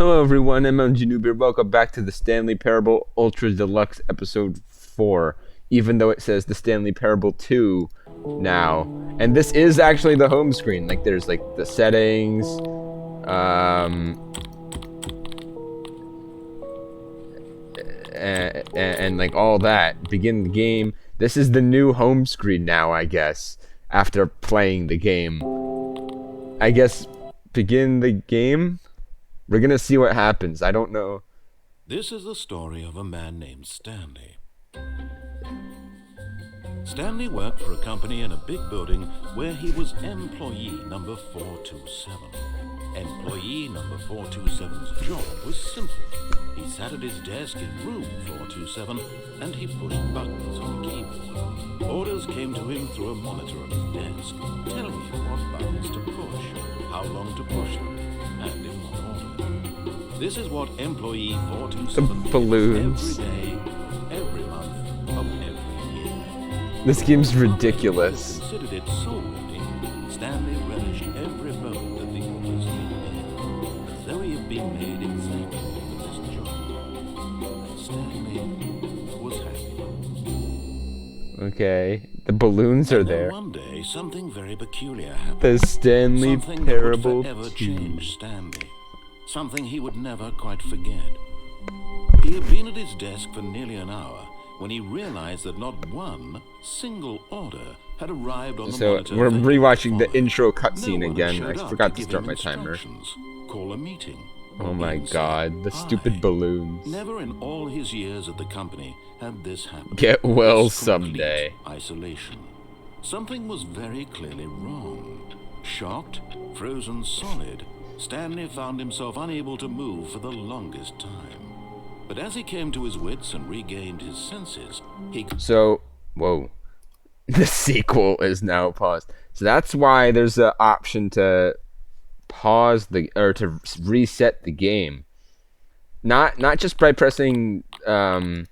Hello everyone, I'm Newbeer. Welcome back to the Stanley Parable Ultra Deluxe Episode 4, even though it says the Stanley Parable 2 now. And this is actually the home screen. Like, there's like the settings, and like all that. Begin the game. This is the new home screen now, I guess, after playing the game. I guess begin the game? We're gonna see what happens. I don't know. This is the story of a man named Stanley. Stanley worked for a company in a big building where he was employee number 427. Employee number 427's job was simple. He sat at his desk in room 427 and he pushed buttons on the keyboard. Orders came to him through a monitor on his desk, telling him what buttons to push, how long to push them, and in what order. This is what employee 427 balloons. every day, every month, of every year. This game's ridiculous. Although he considered it soul-winning, Stanley relished every moment that the orders came in, as though he had been made exactly for this job. Stanley was happy. Okay, the balloons are there. One day, something very peculiar happened. The Stanley Something Parable that would forever 2. change Stanley. Something he would never quite forget. He had been at his desk for nearly an hour when he realized that not one single order had arrived on the monitor. So we're rewatching the intro No cutscene one again. showed I up forgot to give start him my timer. instructions, call a meeting. Oh or my even say god, the hi. stupid balloons. Never in all his years at the company had this happened. Get well This complete someday. Isolation. Something was very clearly wrong. Shocked, frozen solid, Stanley found himself unable to move for the longest time. But as he came to his wits and regained his senses, he... So, whoa. The sequel is now paused. So that's why there's an option to pause the, or to reset the game. Not just by pressing that,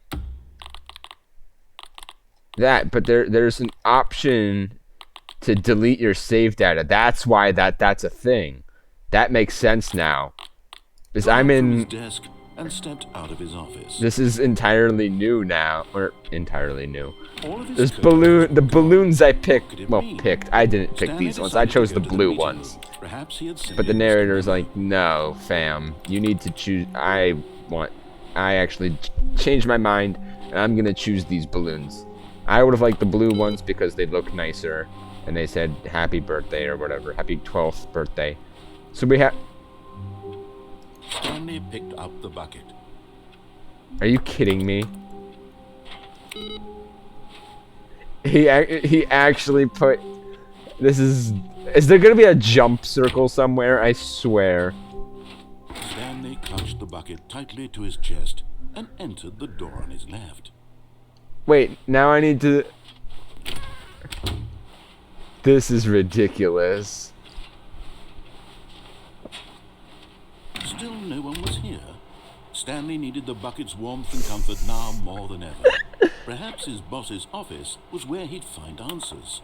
but there's an option to delete your save data. That's why that's a thing. That makes sense now. Because I'm from his in... desk and stepped out of his office. This is entirely new now. Or entirely new. All of his There's coworkers the balloons I picked. could it Well, mean? picked. I didn't pick Stanley these ones. I decided chose to the go to blue meeting ones. room. Perhaps he had But the simply narrator's mistaken. like, no, fam. You need to choose. I actually changed my mind, and I'm gonna choose these balloons. I would have liked the blue ones because they look nicer, and they said happy birthday or whatever, happy 12th birthday. So we have. Stanley picked up the bucket. Are you kidding me? He actually put. This is. Is there gonna be a jump circle somewhere? I swear. Stanley clutched the bucket tightly to his chest and entered the door on his left. Wait, now I need to. This is ridiculous. Still no one was here. Stanley needed the bucket's warmth and comfort now more than ever. Perhaps his boss's office was where he'd find answers.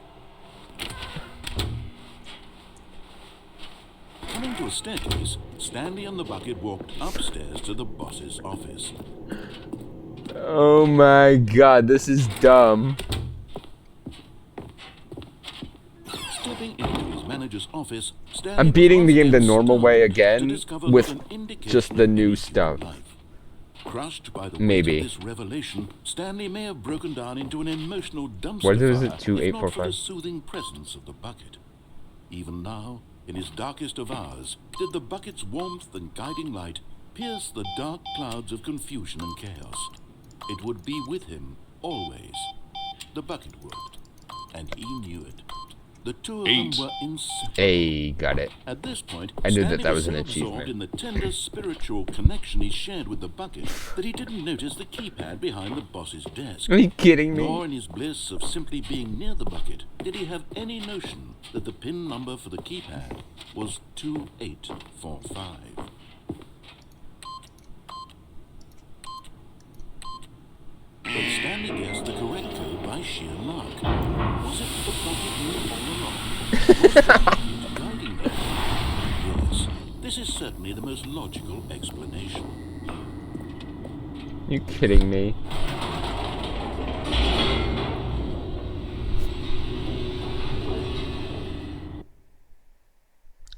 Coming to a staircase, Stanley and the bucket walked upstairs to the boss's office. Oh my god, this is dumb. Stepping into his manager's office, Stanley I'm beating was the game the once normal again way stunned again to discover with that an indication just the of new anything stuff. in life. Crushed by the Maybe. weight of this revelation, Stanley may have broken down into an emotional dumpster What is it? fire, 2, 8, if 4, not for the 5? soothing presence of the bucket. Even now, in his darkest of hours, did the bucket's warmth and guiding light pierce the dark clouds of confusion and chaos. It would be with him always. The bucket would, and he knew it. The two of them were inseparable. Hey, got it. At this point, I knew Stanley that was so an absorbed achievement. in the tender spiritual connection he shared with the bucket that he didn't notice the keypad behind the boss's desk. Are you kidding Nor me? in his bliss of simply being near the bucket did he have any notion that the PIN number for the keypad was 2845. But Stanley guessed the correct code by sheer luck. Was it the bucket knew all along? Was the bucket guiding him? Yes, this is certainly the most logical explanation. You kidding me?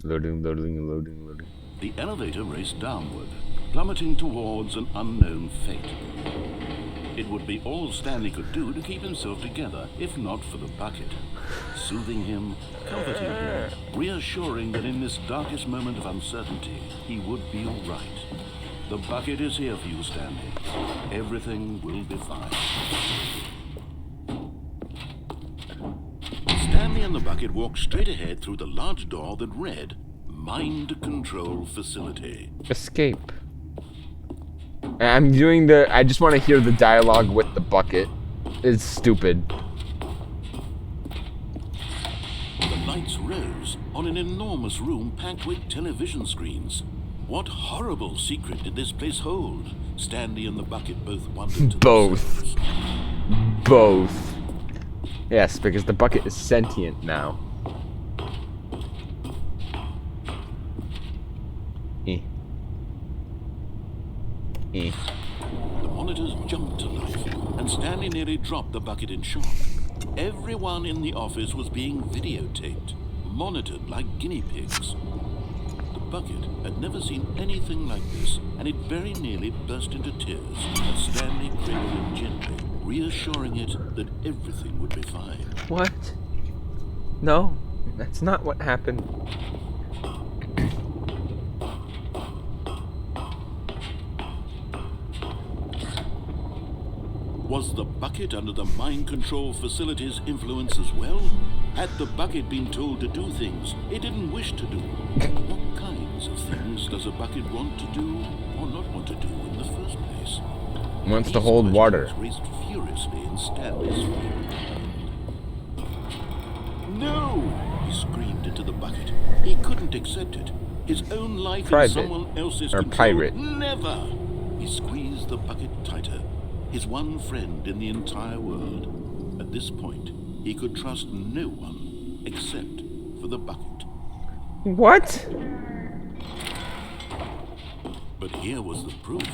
Loading, loading, loading, loading. The elevator raced downward, plummeting towards an unknown fate. It would be all Stanley could do to keep himself together, if not for the bucket. Soothing him, comforting him, reassuring that in this darkest moment of uncertainty, he would be all right. The bucket is here for you, Stanley. Everything will be fine. Stanley and the bucket walked straight ahead through the large door that read, Mind Control Facility. Escape. I'm doing the... I just want to hear the dialogue with the bucket. It's stupid. The lights rose on an enormous room packed with television screens. What horrible secret did this place hold? Stanley and the bucket both wondered to Both. themselves. Both. Yes, because the bucket is sentient now. The monitors jumped to life, and Stanley nearly dropped the bucket in shock. Everyone in the office was being videotaped, monitored like guinea pigs. The bucket had never seen anything like this, and it very nearly burst into tears as Stanley cradled him gently, reassuring it that everything would be fine. What? No, that's not what happened. Was the bucket under the mind control facility's influence as well? Had the bucket been told to do things it didn't wish to do? What kinds of things does a bucket want to do or not want to do in the first place? Wants to hold water. Raced furiously in Stanley's mind. No! He screamed into the bucket. He couldn't accept it. His own life Private. in someone else's Or control. pirate. Never! He squeezed the bucket tighter. His one friend in the entire world. At this point, he could trust no one except for the bucket. What? But here was the proof.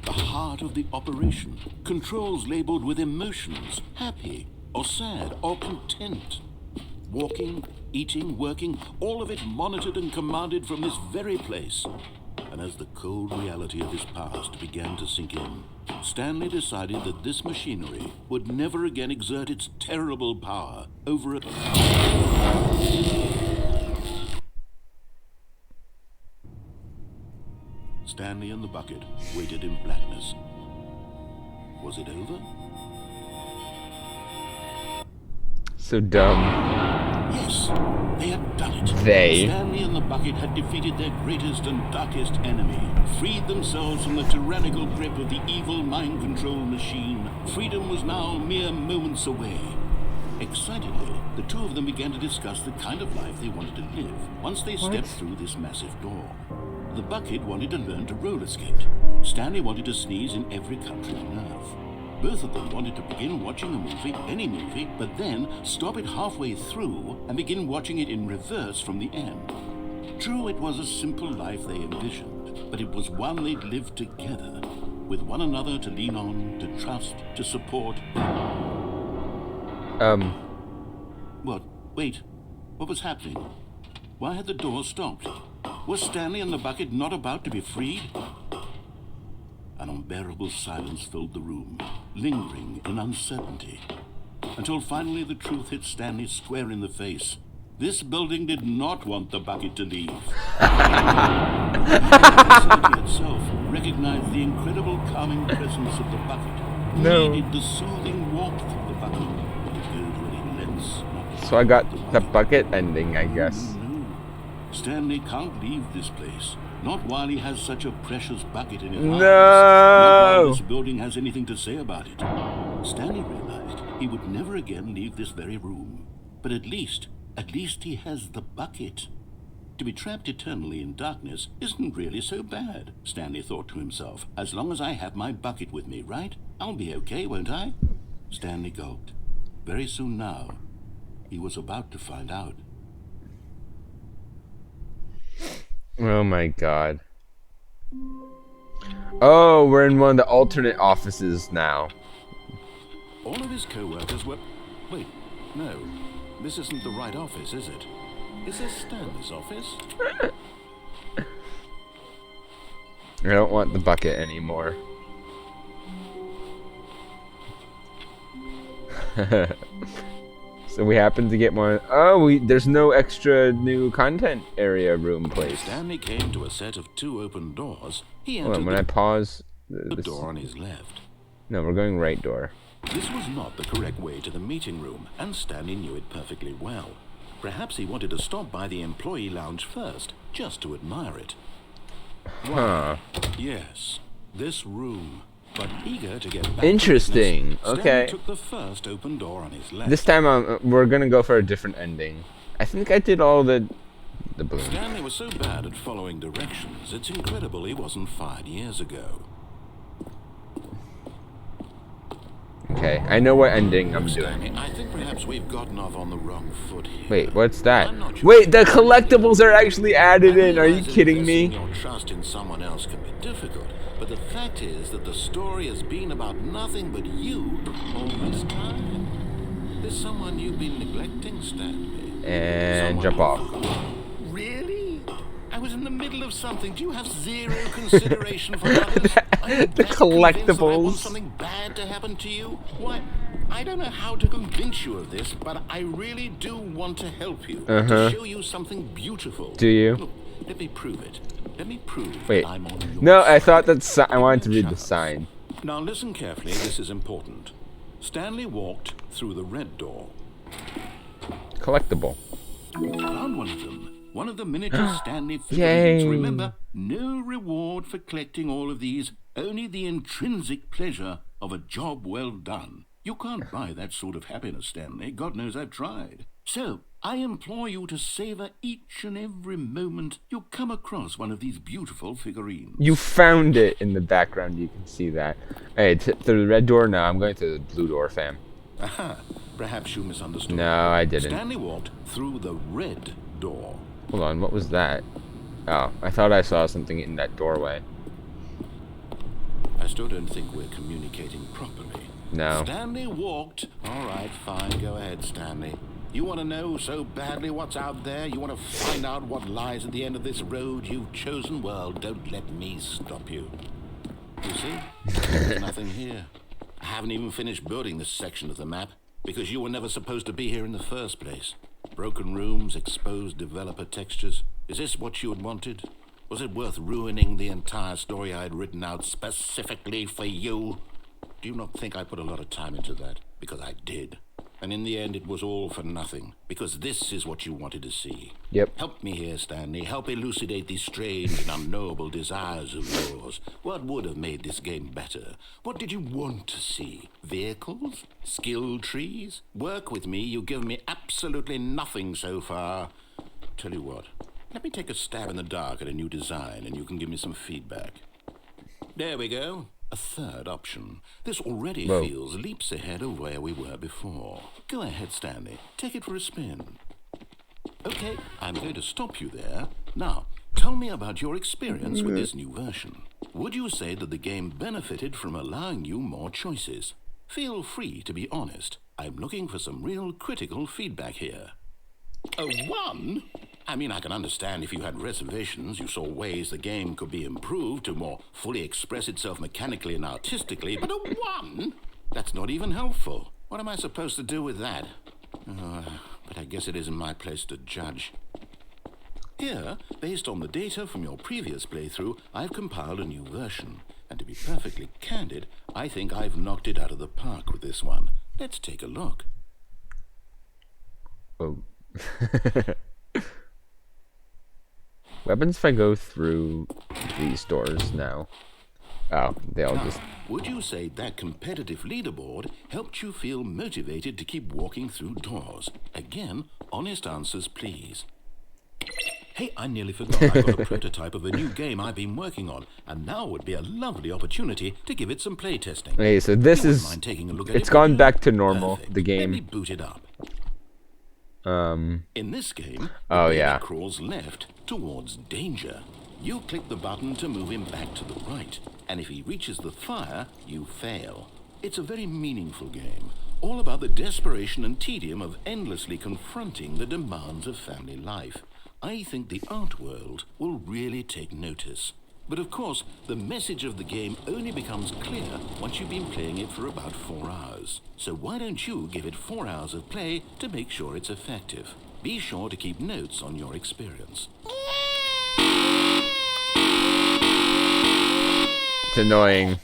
The heart of the operation. Controls labeled with emotions. Happy, or sad, or content. Walking, eating, working, all of it monitored and commanded from this very place. And as the cold reality of his past began to sink in, Stanley decided that this machinery would never again exert its terrible power over a... Stanley and the bucket waited in blackness. Was it over? So dumb. Yes, they had done it. They. Stanley and the bucket had defeated their greatest and darkest enemy, freed themselves from the tyrannical grip of the evil mind control machine. Freedom was now mere moments away. Excitedly, the two of them began to discuss the kind of life they wanted to live once they stepped through this massive door. The bucket wanted to learn to roller skate. Stanley wanted to sneeze in every country on Earth. Both of them wanted to begin watching a movie, any movie, but then stop it halfway through and begin watching it in reverse from the end. True, it was a simple life they envisioned, but it was one they'd lived together, with one another to lean on, to trust, to support. What? Wait. What was happening? Why had the door stopped? Was Stanley and the bucket not about to be freed? An unbearable silence filled the room, lingering in uncertainty, until finally the truth hit Stanley square in the face. This building did not want the bucket to leave. The facility itself recognized the incredible calming presence of the bucket. No. Needed the soothing warmth of the bucket. It would go to any lengths. So I got the bucket ending, I guess. No. Stanley can't leave this place. Not while he has such a precious bucket in his arms. Not while this building has anything to say about it. Stanley realized he would never again leave this very room. But at least he has the bucket. To be trapped eternally in darkness isn't really so bad, Stanley thought to himself. As long as I have my bucket with me, right? I'll be okay, won't I? Stanley gulped. Very soon now, he was about to find out. Oh my god. Oh, we're in one of the alternate offices now. All of his co-workers were... Wait, no. This isn't the right office, is it? Is this Stanley's office? I don't want the bucket anymore. So we happen to get one. Oh, there's no extra new content area room place. Stanley came to a set of 2 open doors. He Hold entered on, when I pause. the door on his left. No, we're going right door. This was not the correct way to the meeting room, and Stanley knew it perfectly well. Perhaps he wanted to stop by the employee lounge first, just to admire it. Huh. Yes, this room. But eager to get back Interesting. to business, Okay. Stanley took the first open door on his left. This time we're gonna go for a different ending. I think I did all the balloons. Stanley was so bad at following directions, it's incredible he wasn't fired years ago. Okay, I know what ending I'm Stanley, doing. I think perhaps we've gotten off on the wrong foot here. Wait, what's that? I'm not sure. Wait, the collectibles are actually added in. Are you kidding me? Investing your trust in someone else can be difficult, but the fact is that the story has been about nothing but you all this time. There's someone you've been neglecting, Stanley. And Someone jump you off. forgot. Really? I was in the middle of something. Do you have zero consideration for others? The collectibles. I want something bad to happen to you? Why? I don't know how to convince you of this, but I really do want to help you. To show you something beautiful. Do you? Look, let me prove it. Let me prove Wait. that I'm on your No, I thought side. that I wanted to read the Chance. sign. Now listen carefully, this is important. Stanley walked through the red door. Collectible. Found one of them. One of the miniature Stanley figurines. Yay. Remember, no reward for collecting all of these, only the intrinsic pleasure of a job well done. You can't buy that sort of happiness, Stanley. God knows I've tried. So, I implore you to savor each and every moment you come across one of these beautiful figurines. You found it in the background. You can see that. Hey, through the red door. No, I'm going to the blue door, fam. Aha, perhaps you misunderstood. No, I didn't. Stanley walked through the red door. Hold on, what was that? Oh, I thought I saw something in that doorway. I still don't think we're communicating properly. No. Stanley walked. All right, fine. Go ahead, Stanley. You want to know so badly what's out there? You want to find out what lies at the end of this road you've chosen? Well, don't let me stop you. You see? There's nothing here. I haven't even finished building this section of the map because you were never supposed to be here in the first place. Broken rooms, exposed developer textures. Is this what you had wanted? Was it worth ruining the entire story I had written out specifically for you? Do you not think I put a lot of time into that? Because I did. And in the end, it was all for nothing. Because this is what you wanted to see. Yep. Help me here, Stanley. Help elucidate these strange and unknowable desires of yours. What would have made this game better? What did you want to see? Vehicles? Skill trees? Work with me. You've given me absolutely nothing so far. Tell you what. Let me take a stab in the dark at a new design, and you can give me some feedback. There we go. A third option. This already feels leaps ahead of where we were before. Go ahead, Stanley. Take it for a spin. Okay, I'm going to stop you there. Now, tell me about your experience with this new version. Would you say that the game benefited from allowing you more choices? Feel free to be honest. I'm looking for some real critical feedback here. A 1? I mean, I can understand if you had reservations, you saw ways the game could be improved to more fully express itself mechanically and artistically, but a 1? That's not even helpful. What am I supposed to do with that? But I guess it isn't my place to judge. Here, based on the data from your previous playthrough, I've compiled a new version. And to be perfectly candid, I think I've knocked it out of the park with this one. Let's take a look. Oh. Weapons if I go through these doors now. Oh, they all just... Would you say that competitive leaderboard helped you feel motivated to keep walking through doors? Again, honest answers, please. Hey, I nearly forgot. I've got a prototype of a new game I've been working on, and now would be a lovely opportunity to give it some playtesting. Okay, so this You is... wouldn't mind taking a look at It's it, gone would you? back to normal, Perfect. the game. Let me boot it up. In this game, the Oh, baby yeah. crawls left towards danger. You click the button to move him back to the right, and if he reaches the fire, you fail. It's a very meaningful game, all about the desperation and tedium of endlessly confronting the demands of family life. I think the art world will really take notice. But of course, the message of the game only becomes clear once you've been playing it for about 4 hours. So why don't you give it 4 hours of play to make sure it's effective? Be sure to keep notes on your experience. It's annoying.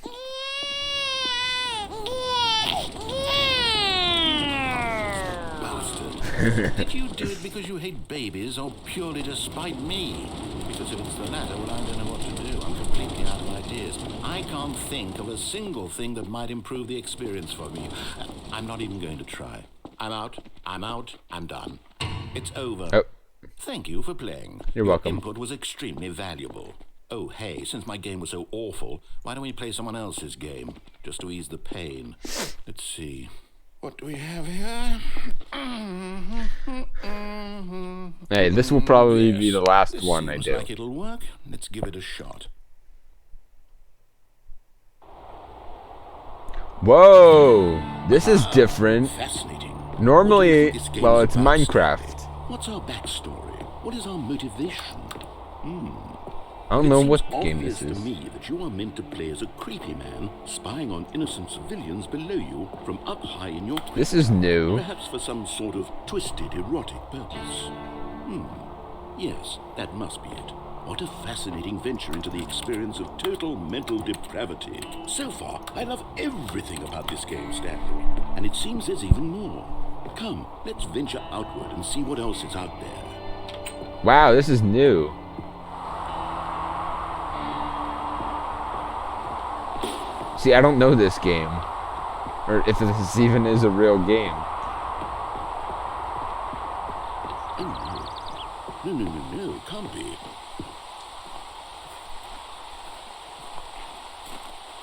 Did you do it because you hate babies or purely to spite me? Because if it's the latter, well, I don't know what to do. I'm completely out of ideas. I can't think of a single thing that might improve the experience for me. I'm not even going to try. I'm out. I'm done. It's over. Oh. Thank you for playing. You're welcome. Your input was extremely valuable. Oh, hey, since my game was so awful, why don't we play someone else's game? Just to ease the pain. Let's see. What do we have here? Hey, this will probably be the last one I Seems do. like it'll work. Let's give it a shot. Whoa! This is different. Fascinating. Normally, What do you think this well, game's it's about, Minecraft. Stanley? What's our backstory? What is our motivation? I don't know It what seems game obvious this is. to me that you are meant to play as a creepy man spying on innocent civilians below you from up high in your This is new. perhaps for some sort of twisted erotic purpose. Yes, that must be it. What a fascinating venture into the experience of total mental depravity. So far, I love everything about this game, Stanley. And it seems there's even more. Come, let's venture outward and see what else is out there. Wow, this is new. See, I don't know this game. Or if this even is a real game. Oh, no, can't be.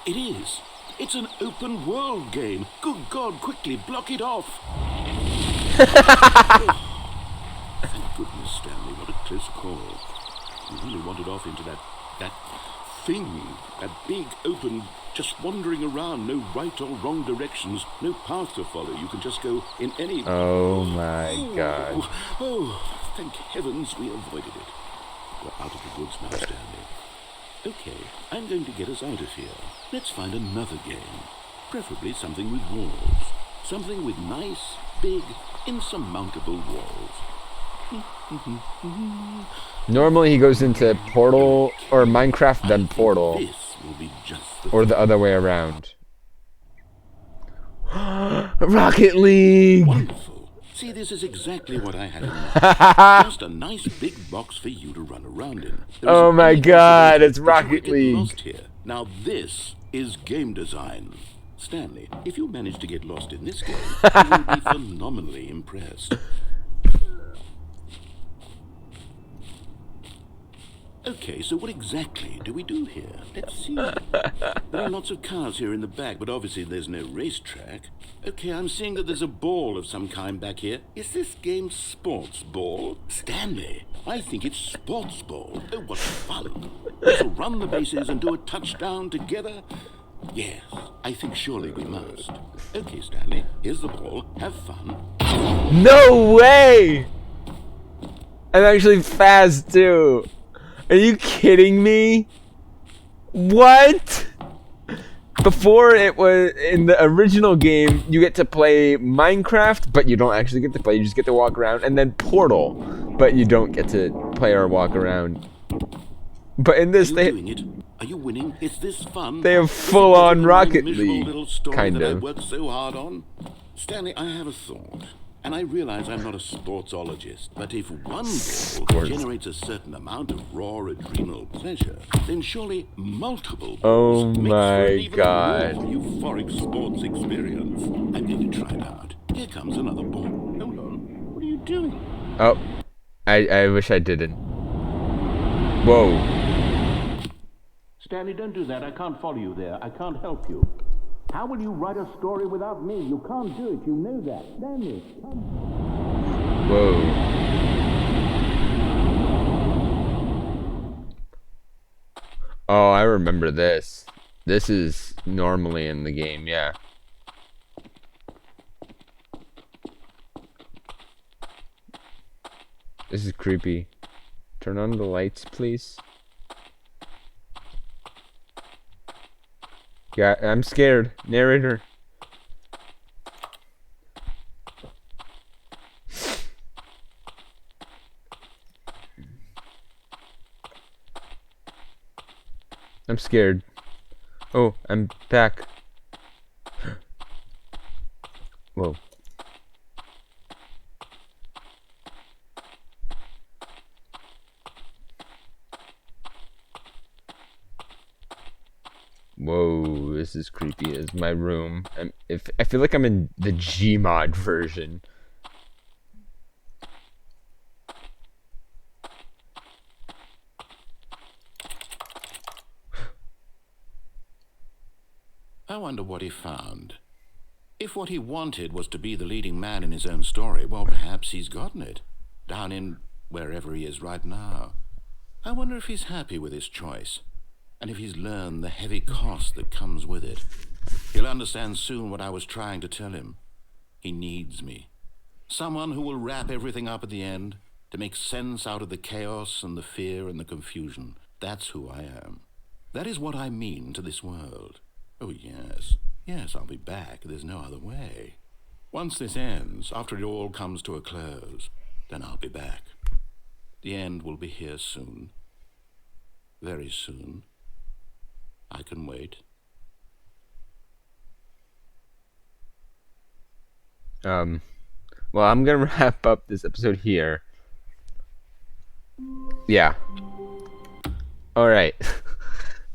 It is. It's an open world game. Good God, quickly block it off. Thank goodness, Stanley. What a close call. You really wandered off into that thing. That big, open, just wandering around. No right or wrong directions. No path to follow. You can just go in any... Oh my God. Oh, thank heavens we avoided it. We're out of the woods now, Stanley. Okay, I'm going to get us out of here. Let's find another game. Preferably something with walls. Something with nice, big, insurmountable walls. Normally he goes into Portal or Minecraft then Portal. This will be just the Or the other way around. Rocket League! wonderful. See, this is exactly what I had in mind. Just a nice big box for you to run around in. There Oh isn't my any God, possibility it's that you Rocket would get League. lost here. Now this is game design. Stanley, if you manage to get lost in this game, you will be phenomenally impressed. Okay, so what exactly do we do here? Let's see. There are lots of cars here in the back, but obviously there's no racetrack. Okay, I'm seeing that there's a ball of some kind back here. Is this game sports ball? Stanley, I think it's sports ball. Oh, what fun. We shall run the bases and do a touchdown together. Yes, I think surely we must. Okay, Stanley, here's the ball. Have fun. No way! I'm actually fast too. Are you kidding me? What? Before it was in the original game, you get to play Minecraft, but you don't actually get to play. You just get to walk around, and then Portal, but you don't get to play or walk around. But in this, Are you doing it? Are you winning? Is this fun? they have Is it full-on better than my Rocket miserable League, little story kind that I of. worked so hard on? Stanley, I have a thought. And I realize I'm not a sportsologist, but if one ball generates a certain amount of raw adrenal pleasure, then surely multiple balls makes for an even God. more euphoric sports experience. I'm going to try it out. Here comes another ball. Hold on. What are you doing? Oh, I wish I didn't. Whoa. Stanley, don't do that. I can't follow you there. I can't help you. How will you write a story without me? You can't do it. You know that. Stanley, come. Whoa. Oh, I remember this. This is normally in the game, yeah. This is creepy. Turn on the lights, please. Yeah, I'm scared. Narrator. I'm scared. Oh, I'm back. Whoa. Whoa, this is creepy. It's my room. I feel like I'm in the Gmod version. I wonder what he found. If what he wanted was to be the leading man in his own story, well, perhaps he's gotten it. Down in wherever he is right now. I wonder if he's happy with his choice, and if he's learned the heavy cost that comes with it. He'll understand soon what I was trying to tell him. He needs me. Someone who will wrap everything up at the end, to make sense out of the chaos and the fear and the confusion. That's who I am. That is what I mean to this world. Oh, yes. Yes, I'll be back. There's no other way. Once this ends, after it all comes to a close, then I'll be back. The end will be here soon. Very soon. I can wait. Well, I'm gonna wrap up this episode here. Yeah. Alright.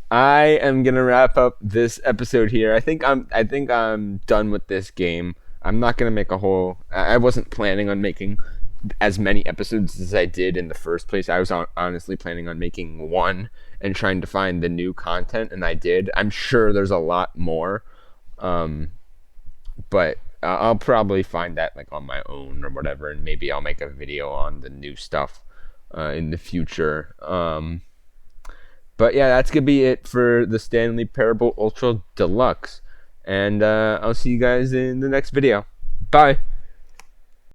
I am gonna wrap up this episode here. I think I'm done with this game. I'm not gonna make a whole. I wasn't planning on making as many episodes as I did in the first place. I was honestly planning on making one and trying to find the new content, and I did. I'm sure there's a lot more, but I'll probably find that like on my own or whatever, and maybe I'll make a video on the new stuff in the future. But yeah, that's gonna be it for the Stanley Parable Ultra Deluxe. And I'll see you guys in the next video. Bye!